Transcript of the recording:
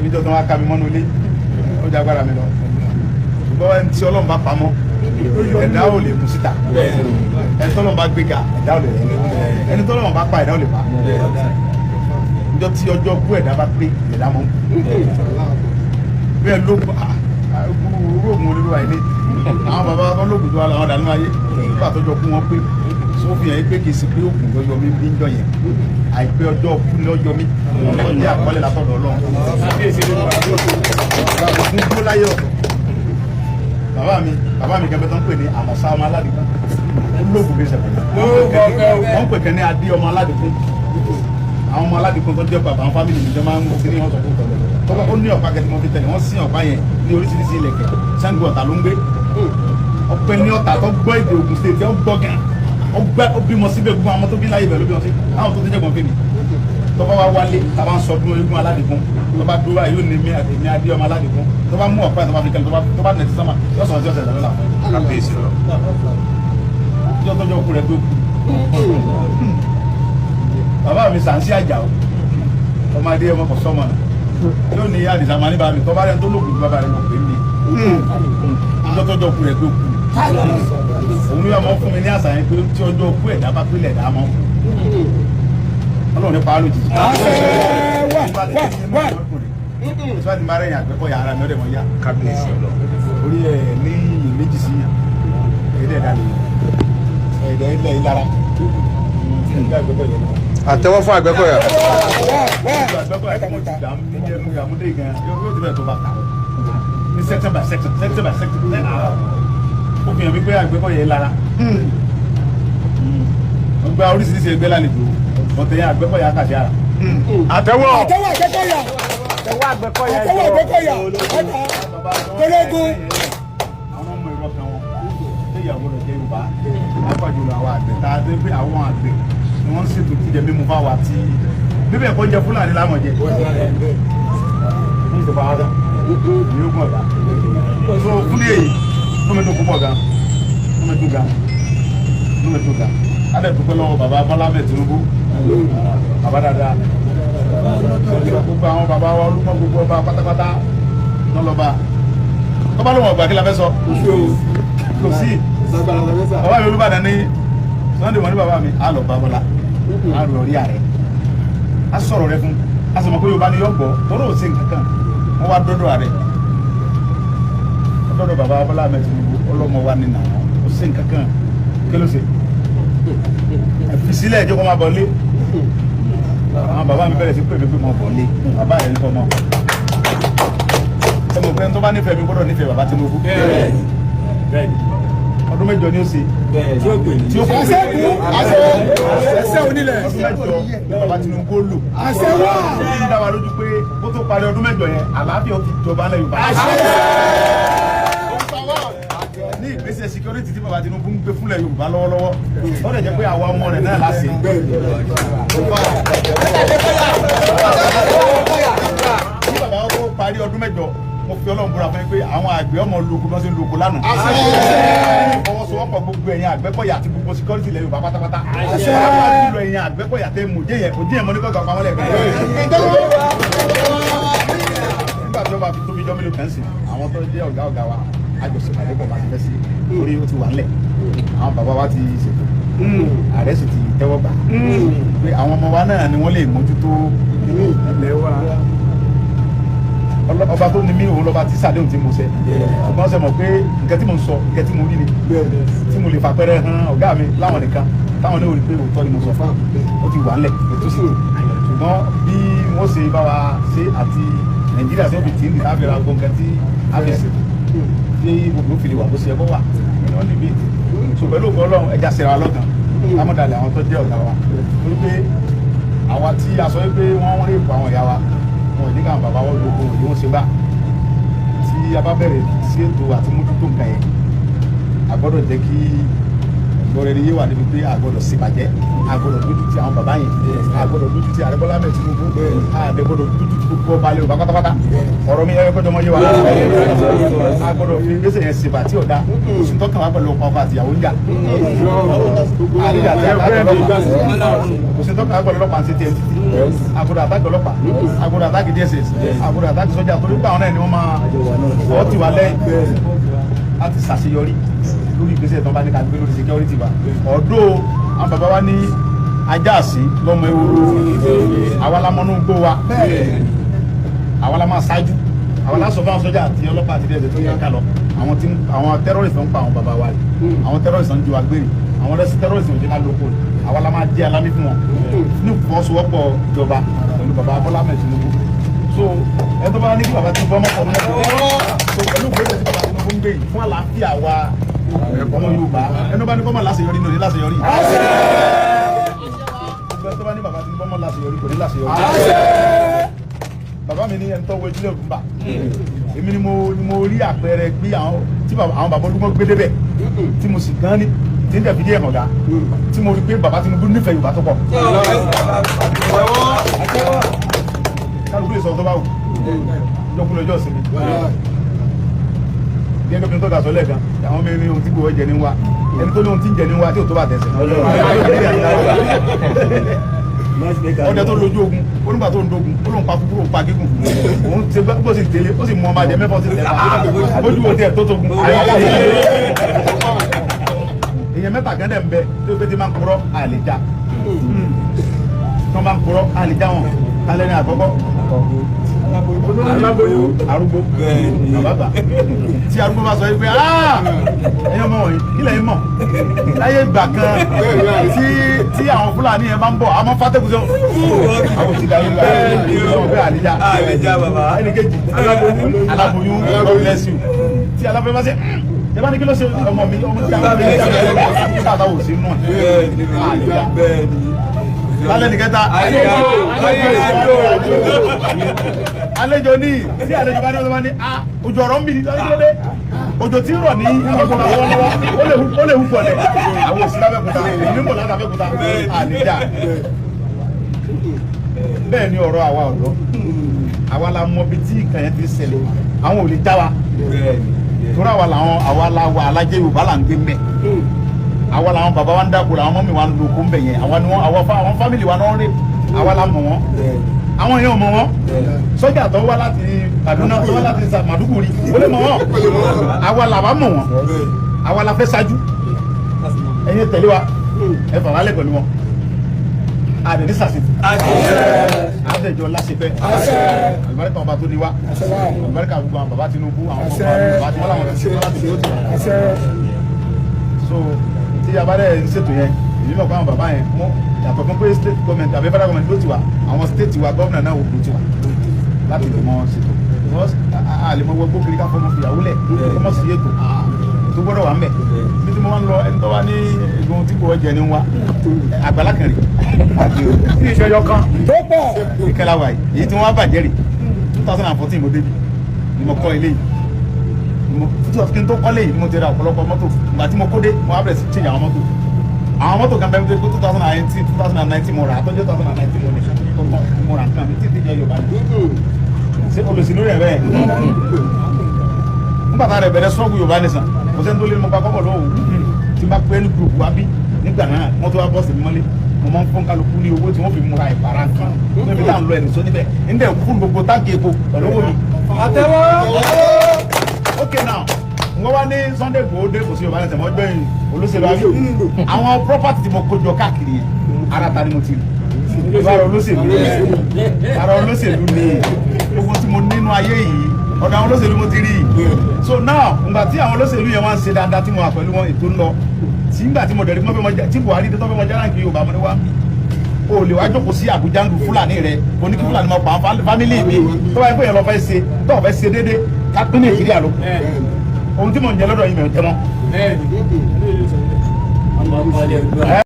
oníjọ́ tó wá ká mi mọ́nú ilé ó jẹ́ agbára mi lọ ṣùgbọ́n ẹni tí Ọlọ́run bá pamọ́ ẹ̀dá ò lè mú síta ẹni tọ́lọ́run bá gbéga ẹ̀dá ò lè rẹ̀ ẹni tọ́lọ́run bá pa ẹ̀dá ò lè pa ọjọ́ tí ọjọ́ kú ẹ̀dá bá pé ẹ̀dá mọ́ bẹ́ẹ̀ ló oògùn olóró àìní àwọn bàbá wọn lóògùn tó wà láwọn dànù ayé nígbà tọ́jọ́ kú wọn pé sófin yẹn pé kì í sí pé oògùn lọ́jọ́ mi bí ń jọ yẹn àìpé ọjọ́ kú lọ́jọ́ mi ọjọ́ àkọọ́lẹ̀ látọ̀dọ̀ Ọlọ́run ògùn dúró láyé ọ̀tọ̀ bàbá mi kẹfẹ́ tó ń pè ní àmọ̀sá ọmọ aládìkún olóògùn bí sẹ̀pẹ̀ wọ́n pè kẹ́ ní adé ọmọ aládìkún àwọn ọmọ aládìkún tó jẹ́ bàbá àwọn fámìlì nìjọ máa ń mú kíní ọ̀sọ̀ fún tọ̀lọ̀ tọ́lọ́ ó ní ọ̀pá kẹ́tí wọn fi tẹ̀lé wọ́n sí ọ̀pá yẹn ní oríṣiríṣi ilẹ̀kẹ̀ Ṣàngó Ọ̀tà ló ń gbé ọ̀pẹ ní Ọ̀tà tó gbọ́ èdè Ògùn state ó gbọ́ gan ó bímọ síbẹ̀ gbogbo àwọn tó bí láyé bẹ̀ ló bí wọn sí àwọn tó ti jẹ́gbọ́n fèmí tọ́ba wa wálé tàbá ń sọ ọdún eégún aládìkún tọ́ba dúró ayé ò ní mi àtẹ̀mí adé ọmọ aládìkún tọ́ba mú ọ̀pá tọ́ba fi kẹ́lẹ́ tọ́ba nẹ̀tí sámà yọ sọ̀rọ̀ jọ́sẹ̀ lọ́la kábíyèsí lọ yọ tọ́jọ́ kú rẹ̀ tó kú bàbá mi Sàǹsí Àjàó ọmọ adé ọmọ kò sọmọ náà lónìí àdìsá máa ní bàbá mi tọ́ba rẹ̀ tó lóògùn bàbá rẹ̀ lọ pé mi yọ tọ́jọ́ kú rẹ̀ tó kú òun yóò mọ fún mi ní àṣà yẹn pé tí ọjọ́ kú ẹ̀dá bá pélé ẹ̀dá mọ́ Ọlọ́run ní pa á lójijì. Ìṣúná ti máa rẹ̀yìn àgbẹ̀kọ̀ yàrá mi ọ̀dẹ̀ mọ̀ yá. Kábíyèsí Ọlọ́run. Orí ẹ̀ ní méjì sí yàn. Èdè ẹ̀dá lè ẹ̀dẹ̀ ilẹ̀ ìlara. Àtẹ́wọ́ fún Àgbẹ̀kọ̀yà. Àgbẹ̀kọ̀yà kí wọ́n ti dà mí jẹ́ mú ìyàmúdé gan. Yóò ti bẹ̀rẹ̀ tó bá ta. Ní section by section. Ó fi hàn mí pé Àgbẹ̀kọ̀yà yẹn lára. Wọ́n gba oríṣiríṣi ẹgbẹ́ lálejò. Ọ̀tẹ̀ yẹn Àgbẹ̀kọ̀yà kàṣẹ́ ara. Àtẹ́wọ́. Àtẹ́wọ́ Àgbẹ̀kọ̀yà. Àtẹ́wọ́ Àgbẹ̀kọ̀yà. Àtẹ́wọ́ Àgbẹ̀kọ̀yà. Kólógún. Àwọn ọmọ ìrọ̀ kan wọn ṣé ìyàwó rẹ̀ jẹ́ Yorùbá lápàjùlọ àwọn àgbẹ̀ tá a dé pé àwọn àgbẹ̀ ni wọ́n ń ṣètò jíjẹ mímu fáwa tí bíbẹ̀ kọ́ jẹ Fúlàní láwọn jẹ. Ní ìjọba wa dán ní ogun ọ̀gá. So fúnlé èyí ló mẹ́tò púpọ̀ gan ló mẹ́tò gan. Adé dúpẹ́ lọ́wọ́ bàbá Bọ́lá Ahmed Tinubu bàbá dáadáa gbogbo àwọn bàbá wa olùkọ́ gbogbo ọba pátápátá lọ́lọ́ba tọ́ba ló wọ̀n gbà kí la fẹ́ sọ kò sí bàbá mi Olúbàdàn ní Sunday wọn ní bàbá mi á lọ bá Bọ́lá á lọ rí ààrẹ á sọ̀rọ̀ rẹ fún á sọ ma pé Yorùbá ni yọ gbọ́ tọ́lọ́ ò sí nǹkan kan wọ́n wá dọ́dọ̀ ààrẹ dọ́dọ̀ bàbá Bọ́lá Ahmed Tinubu ọlọ́mọ wa ní nàá ó sí nǹkan kan kí ló ṣe ẹ̀fì sílẹ̀ ẹ̀jọ́ kọ́ máa bọ̀ lé àwọn bàbá mi bẹ̀rẹ̀ sí pé mo bọ̀ lé bàbá rẹ̀ ń tọ́ mọ́ ẹ mọ̀ pé tó bá nífẹ̀ẹ́ mi gbọ́dọ̀ nífẹ̀ẹ́ bàbá Tinubu ọdún mẹ́jọ ni ó ṣe tí ó kú Ẹsẹ̀ onílẹ̀. ọdún mẹ́jọ ni bàbá Tinubu lò Àṣẹ wà. ó dá wa lójú pé ó tó parí ọdún mẹ́jọ yẹn àlàáfíà ó ti jọba lẹ́yìn bàbá ní ìgbésẹ̀ security tí bàbá Tinubu ń gbé fúnlẹ̀ Yorùbá lọ́wọ́lọ́wọ́ ó lè jẹ́ pé àwa ọmọ rẹ̀ náà láṣẹ. Ní bàbá ó parí ọdún mẹ́jọ mo fi Ọlọ́run búra fún yín pé àwọn àgbẹ̀ ọmọ lóko lọ́sẹ̀ ń lóko lánàá. Fọwọ́sowọ́pọ̀ gbogbo ẹ̀yin Àgbẹ̀kọ̀yà àti gbogbo security ilẹ̀ Yorùbá pátápátá. Àwọn àdúgbò ẹ̀yin Àgbẹ̀kọ̀yà tẹ mòjé yẹn mọ́ ní kọ́kọ́ pamọ́ lẹ́ẹ̀kan. Nígbà tí ó bá fi tóbi jọ́ mélòó kan sí àwọn tó jẹ́ ọ̀gá wa àjọṣepọ̀ àdébọ̀ bá ti fẹ́ sí orí ó ti wà ńlẹ̀ àwọn bàbá wa ti ṣètò ààrẹ sì ti tẹ́wọ́ gbà pé àwọn ọmọ wa náà ni wọ́n lè mójútó ilẹ̀ wa ọba tó ní mí òun lọ́ba tí sàdéhùn tí mo ṣe ṣùgbọ́n ṣe mọ̀ pé nǹkan tí mo ń sọ nǹkan tí mo rí ni tí mo lè fàpẹrẹ hàn ọ̀gá mi láwọn nìkan táwọn náà ò rí pé òótọ́ ni mo sọ fún ó ti wà ńlẹ̀ ètò sí ṣùgbọ́n bí wọ́n ṣe bá wa ṣe àti Nàìjíríà ṣe ó fi tì í ní àbẹ̀rẹ̀ àgbo nǹkan tí a fi ṣe tí gbogbo fìlè wà bó ṣe ẹkọ wà wọn níbi so pẹ̀lú ògbọ Ọlọ́run ẹja ṣẹra lọgàn amúdàlẹ àwọn tó jẹ ọ̀gá wa torí pé àwa tí a sọ pé wọn rí ipò àwọn ìyá wa wọn ò ní káwọn bàbá wọn gbogbo òye wọn ṣe bá tí a bá bẹ̀rẹ̀ sí ètò àti mójútó nǹkan yẹn a gbọ́dọ̀ jẹ́ kí ìgbọ̀rẹ̀ ni yé wà níbi pé àgbọ̀dọ̀ ṣèbàjẹ́ àgbọ̀dọ̀ dúdú ti àwọn bàbá yẹn àgbọ̀dọ̀ dúdú ti Ààrẹ Bọ́lá Ahmed Tinubu àgbọ̀dọ̀ dúdú ti gbogbo ọba lè wà pátápátá ọ̀rọ̀ mi yẹ kọjọ mọ́ yé wa àgbọ̀dọ̀ fi gbèsè yẹn ṣèbà tí ò da oṣù tó kàn wá pẹ̀lú ọkọ̀ àtìyàwó ń jà oṣù tó kàn wá pẹ̀lú ọlọ́pàá ṣe TNT àgbọ̀dọ̀ àtàkì ọlọ́pàá àgbọ̀dọ̀ àtàkì DSS àgbọ̀dọ̀ àtàkì sọ́jà torí pé àwọn náà ni wọ́n máa ọ̀ ti wà lẹ́yìn láti ṣàṣeyọrí lórí ìgbésẹ̀ tó bá ní ká gbé lórí security wa ọ̀dọ́ àwọn bàbá wa ní ajá sí lọ́mọ ewúro àwa la mọ́nú gbó wa àwa la máa ṣáájú àwa la sọ fún àwọn sọ́jà àti ọlọ́pàá àti DSS tó yẹ ká lọ àwọn terrorist ń pa àwọn bàbá wa àwọn terrorist ń ju agbèrè àwọn terrorist ò jẹ́ ká lóko àwa la máa jẹ́ alámí fún wọn ní ìfọwọ́sowọ́pọ̀ ìjọba pẹ̀lú bàbá Bọ́lá Ahmed Tinubu so ẹ tó bá ní kí bàbá Tinubu ọmọ kọ̀ so pẹ̀lú ìgbésẹ̀ tí bàbá Tinubu ń gbé yìí fún àlàáfíà wa ọmọ Yorùbá ẹnu bá ní kọ́ máa láṣeyọrí ní òní láṣeyọrí ẹgbẹ́ tó bá ní bàbá Tinubu ọmọ láṣeyọrí kò ní láṣeyọrí bàbá mi ní ẹni tó wo ìdílé ògùnbà èmi ni mo rí àpẹẹrẹ bí tí àwọn bàbá Olúmọ gbé débẹ̀ tí mo sì gan ní tí ń dẹ̀bi díẹ̀ kọ̀ọ̀gá tí mo rí pé bàbá Tinubu nífẹ̀ẹ́ Yorùbá tó pọ̀ kálukú lè sọ tó bá wù jọkúlọ ọjọ́ ìsinmi bí ẹgbẹ́ tó ga sọ lẹ́ẹ̀kan àwọn mẹ́rin ohun tí kò jẹ ní wa ẹni tó ní ohun tí ń jẹ ní wa tí ò tó bá tẹ̀sẹ̀ ọdẹ tó lójú ogun onígbà tó ń dogun ó ló ń pa kúkúrò pa gígùn òun ti bó sì tẹ̀lé ó sì mú ọmọ adìẹ mẹ́fọ́ sí tẹ̀fà ojú wo tiẹ̀ tó togun èèyàn mẹ́ta gẹ́dẹ̀ ń bẹ tó pé tí máa ń kúrọ́ àlèjà tó máa ń kúrọ́ àlèjà wọn kálẹ̀ ní àkọ́kọ́ aláboyún arúgbó àbábà tí arúgbó bá sọ pé ẹyọ mọ wọ̀nyí kílẹ̀ yín mọ̀ láyé ìgbà kan tí àwọn Fúlàní yẹn bá ń bọ̀ àmọ́ fàtẹ́kùsọ àwọn ti dàrú gba ọmọ bẹ́ẹ̀ àlíjà bàbá ẹnìkejì aláboyún God bless you tí aláboyún bá ṣe ẹ bá ní kí ló ṣe ọmọ mi ọmọ tí a bá bẹ ẹ káàtà wò sí nù àlíjà lálẹ́ nìkẹta àlejò ní tí àlejò bá ní ọlọ́wọ́ ní òjò ọ̀rọ̀ ń bì ní lọ́dẹ òjò tí ń rọ̀ ní ọgbọ̀n lọ́wọ́lọ́wọ́ ó lè hù pọ̀lẹ̀ àwọn òsì lábẹ́kúta èmi mọ̀ lábẹ́kúta àlejò bẹ́ẹ̀ ni ọ̀rọ̀ àwa ọ̀dọ́ àwa la mọ bí tí ìkànnì ti ṣẹlẹ̀ àwọn ò lè já wa torí àwa la wà alájẹ Yorùbá là ń gbé mẹ́ àwa làwọn bàbá wa ń dáko làwọn mọ́mí wa ń lo kó ń bẹ̀ yẹn àwọn fámìlì wa náà ń rè àwa la mọ̀ wọ́n àwọn èèyàn mọ̀ wọ́n sọ́jà tó wá láti Kaduna tó wá láti Maiduguri ó lè mọ̀ wọ́n àwa làwa mọ̀ wọ́n àwa la fẹ́ ṣáájú ẹ̀yin tẹ̀lé wa ẹ fà wálẹ̀ pẹ̀lú wọn àdèdè sàṣìtì àdèjọ lásìfẹ́ àlùbáríkà ọba tó ní wá àlùbáríkà gbogbo àwọn bàbá Tinubu àwọn bàbá tí wọ́n làwọn ti ṣe láti ṣe ó ti so tí a bá dẹ̀ ń ṣètò yẹn èyí náà kó àwọn bàbá yẹn mú yàtọ̀ fún pé state government àbí federal government ló ti wà àwọn state wa gómìnà náà wò ló ti wà láti lè mọ ṣètò because àlè mọ gbogbo kiri ká fọmọ fìyàwó lẹ̀ fọmọ sí ètò tó gbọ́dọ̀ wà ń bẹ̀ bí tí mo máa ń lọ ẹni tó wá ní egun tí kò jẹ ní wa àgbàlá kan rè tí ìṣẹ́yọ kan tó pọ̀ ìkẹlà wà yìí èyí tí wọ́n bàjẹ́ rè 2014 mo débi ni mo kọ́ ilé yìí kí n tó kọ́lé yìí mo ti ra ọ̀pọ̀lọpọ̀ mọ́tò ìgbà tí mo kó dé mo wá bẹ̀rẹ̀ sí change àwọn mọ́tò kan bẹ́ẹ̀ pé 2019 mo rà àtọ́jú 2019 mo rà nǹkan mi tí ìdíje Yorùbá ní ṣé olùsìnú rẹ̀ bẹ́ẹ̀ nígbà tá a rẹ̀ bẹ̀rẹ̀ sọ́ọ̀gù Yorùbá nìsan mo sẹ́ni tó lé mo gba kọ́kọ́ lọ́wọ́ tí n bá pẹ́ ní group wa bí nígbà náà wọ́n tó wá bọ́ sí mi mọ́lé mo máa ń fún kálukú ní owó tí wọ́n fi múra ìpara kan níbi tá à ń lọ ẹ̀nìṣó níbẹ̀ níbẹ̀ fún gbogbo táǹkì epo pẹ̀lú owó mi. àtẹwọ́ okay now wọ́n wá ní Sunday Igboho dé kò sí Yorùbá nìsan mọ́ gbẹ̀yìn olóṣèlú àbí àwọn property tí mo kó jọ káàkiri yẹn ara ta ni mo ti rí ara olóṣèlú ni gbogbo tí mo nínú ayé yìí ọ̀dọ̀ àwọn olóṣèlú mo ti rí so now ngbà tí àwọn olóṣèlú yẹn wá ń ṣe dáadáa tí mo wà pẹ̀lú wọn ètò ń lọ tí ngbà tí mo dẹ̀rí mọ́ fẹ́ mọ́ tí Buhari tó fẹ́ mọ́ jára kí Yorùbá mo ní wá o lè wá jókòó sí Àbújá ń lu Fúlàní rẹ oníkí Fúlàní máa pa fámílì mi tó bá yẹ pé yẹn lọ fẹ́ ṣe tó fẹ́ ṣe déédéé ká pín Nàìjíríà ló ohun tí mò ń jẹ lọ́dọ̀ yìí mi ò jẹ mọ́.